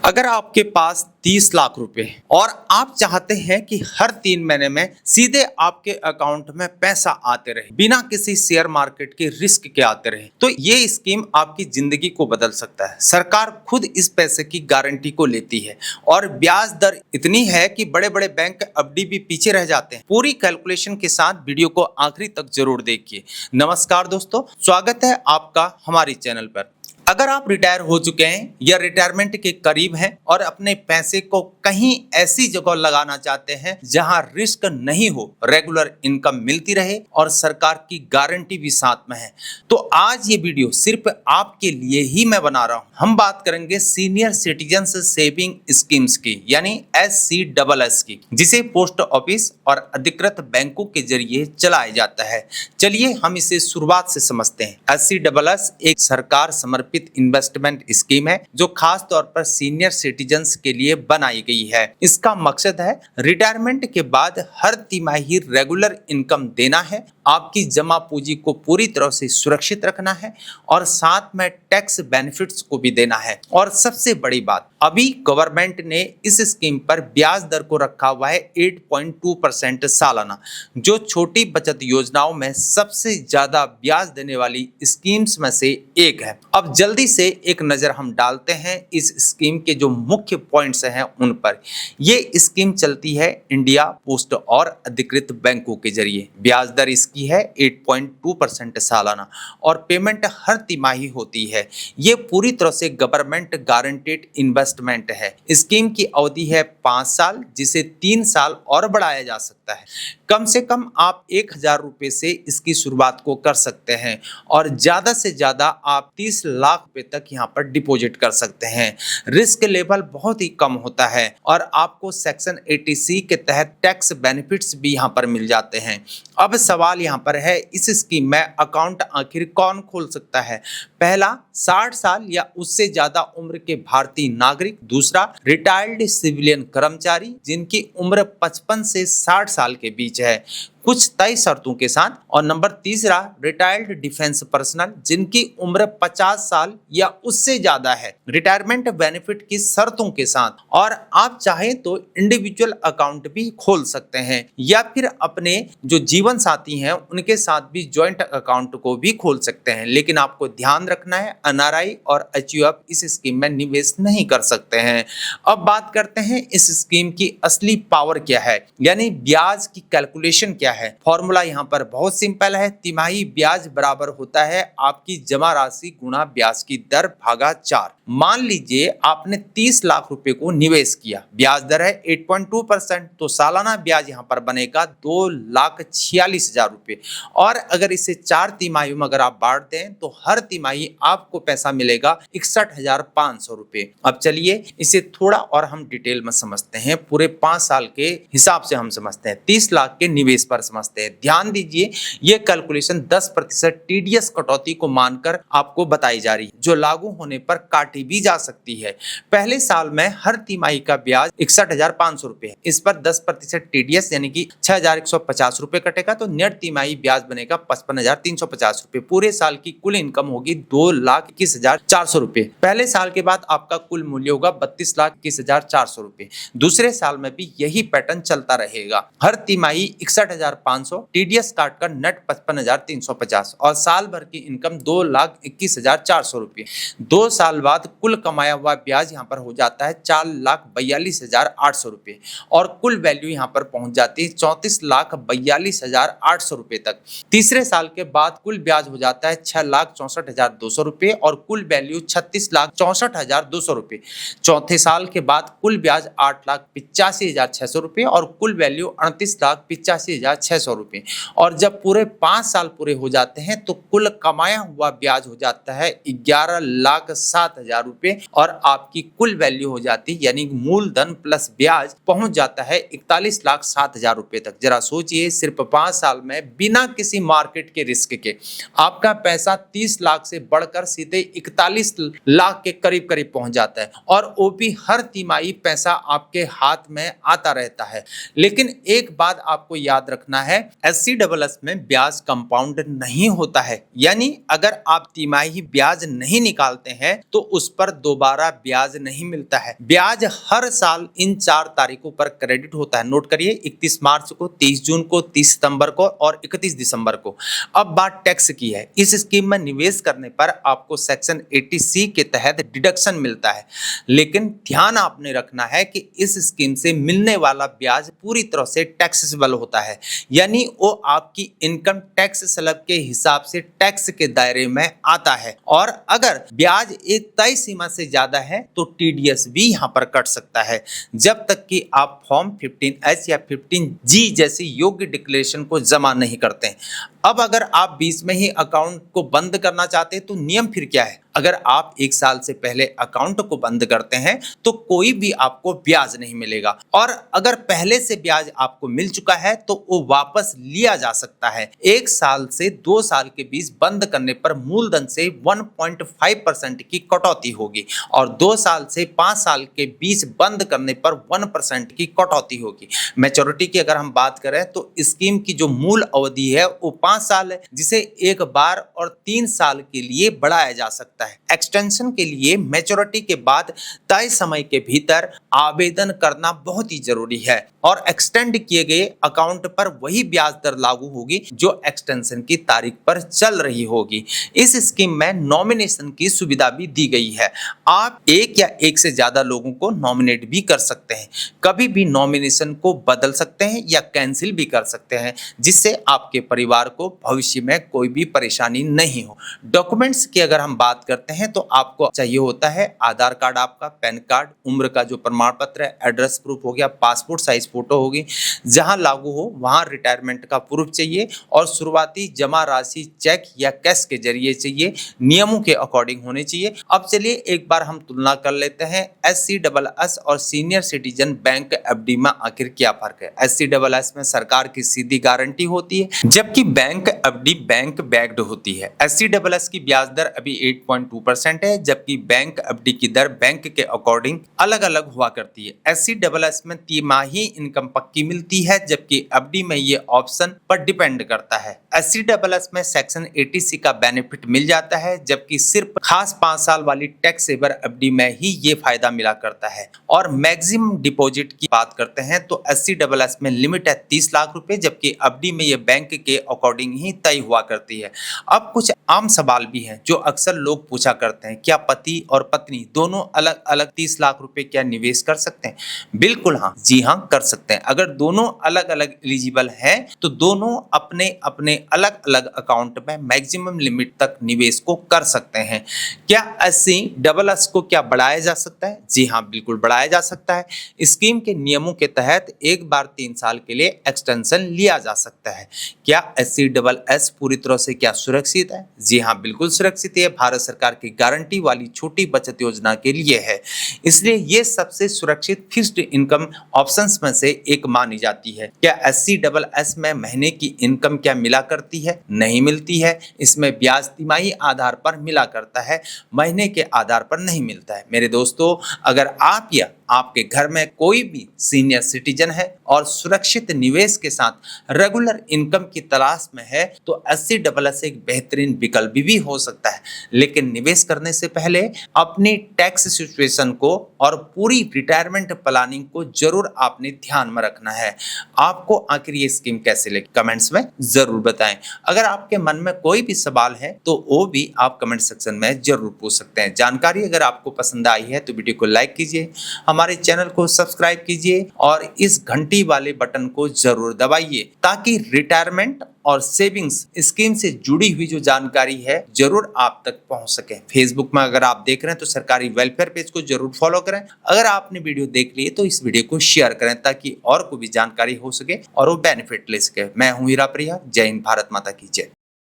अगर आपके पास 30 लाख रुपए और आप चाहते हैं कि हर 3 महीने में सीधे आपके अकाउंट में पैसा आते रहे बिना किसी शेयर मार्केट के रिस्क के आते रहे, तो ये स्कीम आपकी जिंदगी को बदल सकता है। सरकार खुद इस पैसे की गारंटी को लेती है और ब्याज दर इतनी है कि बड़े बड़े बैंक एफडी भी पीछे रह जाते हैं। पूरी कैलकुलेशन के साथ वीडियो को आखिरी तक जरूर देखिए। नमस्कार दोस्तों, स्वागत है आपका हमारी चैनल पर। अगर आप रिटायर हो चुके हैं या रिटायरमेंट के करीब हैं और अपने पैसे को कहीं ऐसी जगह लगाना चाहते हैं जहां रिस्क नहीं हो, रेगुलर इनकम मिलती रहे और सरकार की गारंटी भी साथ में है, तो आज ये वीडियो सिर्फ आपके लिए ही मैं बना रहा हूं। हम बात करेंगे सीनियर सिटीजन सेविंग स्कीम्स की, यानी SCSS की, जिसे पोस्ट ऑफिस और अधिकृत बैंकों के जरिए चलाया जाता है। चलिए हम इसे शुरुआत से समझते हैं। SCSS एक सरकार समर्पित इन्वेस्टमेंट स्कीम है जो खास तौर पर सीनियर सिटीजन्स के लिए बनाई गई है। इसका मकसद है रिटायरमेंट के बाद हर तिमाही रेगुलर इनकम देना है, आपकी जमा पूंजी को पूरी तरह से सुरक्षित रखना है और साथ में टैक्स बेनिफिट्स को भी देना है। और सबसे बड़ी बात, अभी गवर्नमेंट ने इस स्कीम पर ब्याज दर को रखा हुआ है 8.2% सालाना, जो छोटी बचत योजनाओं में सबसे ज्यादा ब्याज देने वाली स्कीम्स में से एक है। अब जल्दी से एक नजर हम डालते हैं इस स्कीम के जो मुख्य पॉइंट्स हैं उन पर। ये स्कीम चलती है इंडिया पोस्ट और अधिकृत बैंकों के जरिए। ब्याज दर इसकी है 8.2% सालाना और पेमेंट हर तिमाही होती है। ये पूरी तरह से गवर्नमेंट गारंटेड इन्वेस्टमेंट है। स्कीम की अवधि है 5 साल, जिसे 3 साल और बढ़ाया जा सकता है। कम से कम आप 1000 रुपए से इसकी शुरुआत को कर सकते हैं और ज्यादा से ज्यादा आप 30 लाख रुपए तक यहाँ पर डिपॉजिट कर सकते हैं। रिस्क लेवल बहुत ही कम होता है और आपको सेक्शन 80C के तहत टैक्स बेनिफिट्स भी यहाँ पर मिल जाते हैं। अब सवाल यहाँ पर है, इस स्कीम में अकाउंट आखिर कौन खोल सकता है? पहला, 60 साल या उससे ज्यादा उम्र के भारतीय नागरिक। दूसरा, रिटायर्ड सिविलियन कर्मचारी जिनकी उम्र 55 से 60 साल के बीच है, कुछ तय शर्तों के साथ। और नंबर तीसरा, रिटायर्ड डिफेंस पर्सनल जिनकी उम्र 50 साल या उससे ज्यादा है, रिटायरमेंट बेनिफिट की शर्तों के साथ। और आप चाहें तो इंडिविजुअल अकाउंट भी खोल सकते हैं या फिर अपने जो जीवन साथी हैं उनके साथ भी ज्वाइंट अकाउंट को भी खोल सकते हैं। लेकिन आपको ध्यान रखना है, NRI और HUF इस स्कीम में निवेश नहीं कर सकते हैं। अब बात करते हैं इस स्कीम की असली पावर क्या है, यानी ब्याज की कैलकुलेशन क्या है। फॉर्मूला यहाँ पर बहुत सिंपल है। तिमाही ब्याज बराबर होता है आपकी जमा राशि गुणा ब्याज की दर भागा 4। मान लीजिए आपने 30 लाख रुपए को निवेश किया, ब्याज दर है 8.2%, तो सालाना ब्याज यहाँ पर बनेगा 2,46,000 रुपए। और अगर इसे 4 तिमाहियों में अगर आप बांट दें तो हर तिमाही आपको पैसा मिलेगा 61,500 रुपए। अब चलिए इसे थोड़ा और हम डिटेल में समझते हैं। पूरे 5 साल के हिसाब से हम समझते हैं, 30 लाख के निवेश पर समझते हैं। ध्यान दीजिए, ये कैलकुलेशन 10% TDS कटौती को मानकर आपको बताई जा रही है, जो लागू होने पर काटी भी जा सकती है। पहले साल में हर तिमाही का ब्याज 61,500 रुपए है। इस पर 10% TDS यानी कि 6,150 रुपए कटेगा, तो नेट तिमाही ब्याज बनेगा 55,350 रुपए। पूरे साल की कुल इनकम होगी 2,21,400 रुपए। पहले साल के बाद आपका कुल मूल्य होगा 32,21,400 रुपए। दूसरे साल में भी यही पैटर्न चलता रहेगा। हर तिमाही 61,500, TDS काटकर नेट 55,350 और साल भर की इनकम 2,21,400 रुपए। 2 साल बाद कुल कमाया हुआ ब्याज यहाँ पर हो जाता है 4,42,800 रुपए और कुल वैल्यू यहाँ पर पहुंच जाती है 34,42,800 रुपए तक। तीसरे साल के बाद कुल ब्याज हो जाता है 6,64,200 रुपए और कुल वैल्यू 36,64,200 रुपए। चौथे साल के बाद कुल ब्याज 8,85,600 रुपए और कुल वैल्यू 38,85,600 रुपए। और जब पूरे 5 साल पूरे हो जाते हैं तो कुल कमाया हुआ ब्याज हो जाता है 11,07,000 रुपए और आपकी कुल वैल्यू हो जाती है, यानी मूलधन प्लस ब्याज पहुंच जाता है 41,07,000 रुपए तक। जरा सोचिए, सिर्फ 5 साल में बिना किसी मार्केट के रिस्क के आपका पैसा 30 लाख से बढ़कर सीधे 41 लाख के करीब करीब पहुंच जाता है और वो भी हर तिमाही पैसा आपके हाथ में आता रहता है। लेकिन एक बात आपको याद रखना है, SCSS में ब्याज कंपाउंड नहीं होता है, यानी अगर आप तिमाही ब्याज नहीं निकालते हैं तो उस उस पर दोबारा ब्याज नहीं मिलता है। ब्याज हर साल इन 4 तारीखों पर क्रेडिट होता है। नोट करिए, 31 मार्च को, 30 जून को, 30 सितंबर को और 31 दिसंबर को। अब बात टैक्स की है। इस स्कीम में निवेश करने पर आपको सेक्शन 80C के तहत डिडक्शन मिलता है, लेकिन ध्यान आपने रखना है कि इस स्कीम से मिलने वाला ब्याज पूरी तरह से टैक्सेबल होता है, यानी वो आपकी इनकम टैक्स स्लैब के हिसाब से टैक्स के दायरे में आता है। और अगर ब्याज एक तय सीमा से ज्यादा है तो टीडीएस भी यहां पर कट सकता है, जब तक कि आप फॉर्म 15H या 15G जैसी योग्य डिक्लेरेशन को जमा नहीं करते हैं। अब अगर आप बीच में ही अकाउंट को बंद करना चाहते हैं तो नियम फिर क्या है? अगर आप 1 साल से पहले अकाउंट को बंद करते हैं तो कोई भी आपको ब्याज नहीं मिलेगा, और अगर पहले से ब्याज आपको मिल चुका है तो वो वापस लिया जा सकता है। 1 साल से 2 साल के बीच बंद करने पर मूलधन से 1.5% की कटौती होगी, और 2 साल से 5 साल के बीच बंद करने पर 1% की कटौती होगी। मैच्योरिटी की अगर हम बात करें तो स्कीम की जो मूल अवधि है वो 5 साल है, जिसे एक बार और 3 साल के लिए बढ़ाया जा सकता है। एक्सटेंशन के लिए मैच्योरिटी के बाद तय समय के भीतर आवेदन करना बहुत ही जरूरी है, और एक्सटेंड किए गए अकाउंट पर वही ब्याज दर लागू होगी जो एक्सटेंशन की तारीख पर चल रही होगी। इस स्कीम में नॉमिनेशन की सुविधा भी दी गई है। आप एक या एक से ज्यादा लोगों को नॉमिनेट भी कर सकते हैं, कभी भी नॉमिनेशन को बदल सकते हैं या कैंसिल भी कर सकते हैं, जिससे आपके परिवार को भविष्य में कोई भी परेशानी नहीं हो। डॉक्यूमेंट्स की अगर हम बात करते हैं तो आपको चाहिए होता है आधार कार्ड, आपका पैन कार्ड, उम्र का जो प्रमाण पत्र है, एड्रेस प्रूफ हो गया, पासपोर्ट साइज फोटो होगी, जहां लागू हो वहां रिटायरमेंट का प्रूफ चाहिए, और शुरुआती जमा राशि चेक या कैश के जरिए चाहिए, नियमों के अकॉर्डिंग होने चाहिए। अब चलिए एक बार हम तुलना कर लेते हैं SCSS और सीनियर सिटीजन बैंक FD में आखिर क्या फर्क है। SCSS में सरकार की सीधी गारंटी होती है, जबकि बैंक FD बैंक बैक्ड होती है। SCSS की ब्याज दर अभी 8.2% है, जबकि बैंक FD की दर बैंक के अकॉर्डिंग अलग अलग हुआ करती है। SCSS में तिमाही इनकम पक्की मिलती है, जबकि FD में ये ऑप्शन पर डिपेंड करता है। SCSS में सेक्शन 80C का बेनिफिट मिल जाता है, जबकि सिर्फ खास 5 साल वाली टैक्स सेवर FD में ही ये फायदा मिला करता है। और मैक्सिमम डिपॉजिट की बात करते हैं तो SCSS में लिमिट है 30 लाख रुपए, जबकि FD में ये बैंक के अकॉर्डिंग ही तय हुआ करती है। अब कुछ आम सवाल भी हैं जो अक्सर लोग पूछा करते हैं, क्या पति और पत्नी दोनों अलग अलग 30 लाख रुपए क्या निवेश कर सकते हैं? बिल्कुल हाँ, जी हाँ, कर सकते हैं। अगर दोनों अलग अलग एलिजिबल हैं तो दोनों अपने अपने अलग अलग अकाउंट में मैक्सिमम लिमिट तक निवेश को कर सकते हैं। क्या SCSS को क्या बढ़ाया जा सकता है? जी हाँ, बिल्कुल बढ़ाया जा सकता है। स्कीम के नियमों के तहत एक बार 3 साल के लिए एक्सटेंशन लिया जा सकता है। क्या SCSS पूरी तरह से क्या सुरक्षित है? जी हाँ, बिल्कुल सुरक्षित है। भारत सरकार की गारंटी वाली छोटी बचत योजना के लिए है, इसलिए ये सबसे सुरक्षित फिक्स्ड इनकम ऑप्शंस में से एक मानी जाती है। क्या SCSS में महीने की इनकम क्या मिला करती है? नहीं मिलती है। इसमें ब्याज तिमाही आधार पर मिला करता है, महीने के आधार पर नहीं मिलता है। मेरे दोस्तों, अगर आप या आपके घर में कोई भी सीनियर सिटीजन है और सुरक्षित निवेश के साथ रेगुलर इनकम की तलाश में है तो SCSS एक बेहतरीन विकल्प भी हो सकता है। लेकिन निवेश करने से पहले अपनी टैक्स सिचुएशन को और पूरी रिटायरमेंट प्लानिंग को जरूर आपने ध्यान में रखना है। आपको आखिर ये स्कीम कैसे लगी कमेंट्स में जरूर बताएं। अगर आपके मन में कोई भी सवाल है तो वो भी आप कमेंट सेक्शन में जरूर पूछ सकते हैं। जानकारी अगर आपको पसंद आई है तो वीडियो को लाइक कीजिए, हमारे चैनल को सब्सक्राइब कीजिए और इस घंटी वाले बटन को जरूर दबाइए, ताकि रिटायरमेंट और सेविंग्स स्कीम से जुड़ी हुई जो जानकारी है जरूर आप तक पहुंच सके। फेसबुक में अगर आप देख रहे हैं तो सरकारी वेलफेयर पेज को जरूर फॉलो करें। अगर आपने वीडियो देख ली तो इस वीडियो को शेयर करें, ताकि और को भी जानकारी हो सके और वो बेनिफिट ले सके। मैं हूं हीरा प्रिया। जय हिंद, भारत माता की जय।